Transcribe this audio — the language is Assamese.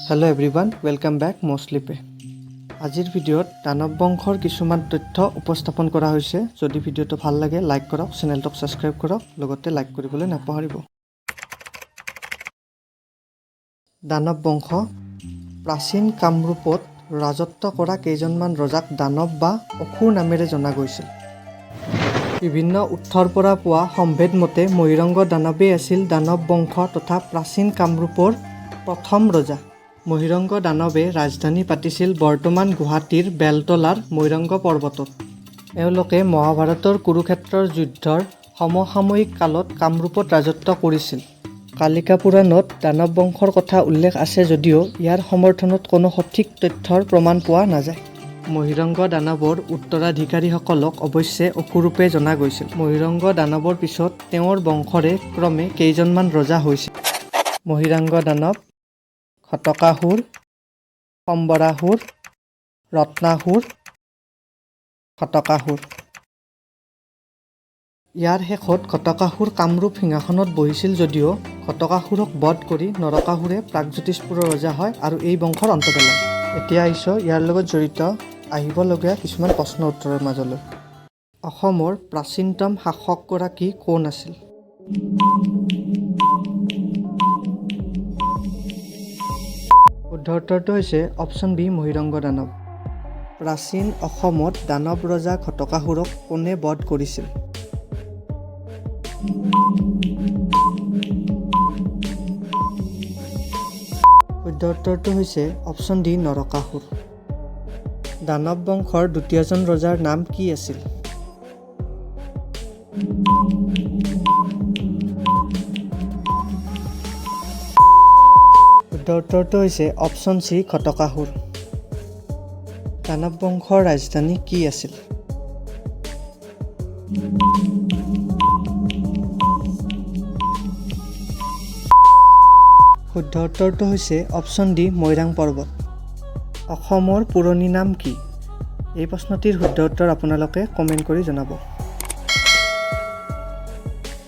Hello everyone, welcome back Mostly. আজিৰ ভিডিঅ'ত দানৱ বংশৰ কিছুমান তথ্য উপস্থাপন কৰা হৈছে। যদি ভিডিঅ'টো ভাল লাগে লাইক কৰক, চেনেলটো সাবস্ক্ৰাইব কৰক, লগতে লাইক কৰিবলৈ নাপাহৰিব। দানৱ বংশ প্ৰাচীন কামৰূপত ৰাজত্ব কৰা কেইজনমান ৰজাক দানৱ বা অসুৰ নামেৰে জনা গৈছিল। বিভিন্ন উৎসৰ পৰা পোৱা সম্ভেদ মতে মহিৰংগ দানৱেই আছিল দানৱ বংশ তথা প্ৰাচীন কামৰূপৰ প্ৰথম ৰজা। মহিৰংগ দানৱে ৰাজধানী পাতিছিল বৰ্তমান গুৱাহাটীৰ বেলতলাৰ মহিৰংগ পৰ্বতত। এওঁলোকে মহাভাৰতৰ কুৰুক্ষেত্ৰৰ যুদ্ধৰ সমসাময়িক কালত কামৰূপত ৰাজত্ব কৰিছিল। কালিকা পুৰাণত দানৱ বংশৰ কথা উল্লেখ আছে যদিও ইয়াৰ সমৰ্থনত কোনো সঠিক তথ্যৰ প্ৰমাণ পোৱা নাযায়। মহিৰংগ দানৱৰ উত্তৰাধিকাৰীসকলক অৱশ্যে অসুৰূপে জনা গৈছিল। মহিৰংগ দানৱৰ পিছত তেওঁৰ বংশৰে ক্ৰমে কেইজনমান ৰজা হৈছিল। মহিৰাংগ দানৱ, খটকাসুৰ, সম্বৰাসুৰ, ৰত্নাসুৰ, খটকাসুৰ। ইয়াৰ শেষত খটকাসুৰ কামৰূপ সিংহাসনত বহিছিল যদিও খটকাসুৰক বধ কৰি নৰকাসুৰে প্ৰাগজ্যোতিষপুৰৰ ৰজা হয় আৰু এই বংশৰ অন্ত পেলায়। এতিয়া আহিছোঁ ইয়াৰ লগত জড়িত আহিবলগীয়া কিছুমান প্ৰশ্ন উত্তৰৰ মাজলৈ। অসমৰ প্ৰাচীনতম শাসকগৰাকী কোন আছিল? শুদ্ধ উত্তৰটো হৈছে অপশ্যন বি মহিৰংগ দানৱ। প্ৰাচীন অসমত দানৱ ৰজা খটকাসুৰক কোনে বধ কৰিছিল? শুদ্ধ উত্তৰটো হৈছে অপশ্যন ডি নৰকাসুৰ। দানৱ বংশৰ দ্বিতীয়জন ৰজাৰ নাম কি আছিল? শুদ্ধ উত্তৰটো হৈছে অপশ্যন চি খটকাসুৰ। দানৱ বংশৰ ৰাজধানী কি আছিল? শুদ্ধ উত্তৰটো হৈছে অপশ্যন ডি মৈৰাং পৰ্বত। অসমৰ পুৰণি নাম কি? এই প্ৰশ্নটিৰ শুদ্ধ উত্তৰ আপোনালোকে কমেণ্ট কৰি জনাব।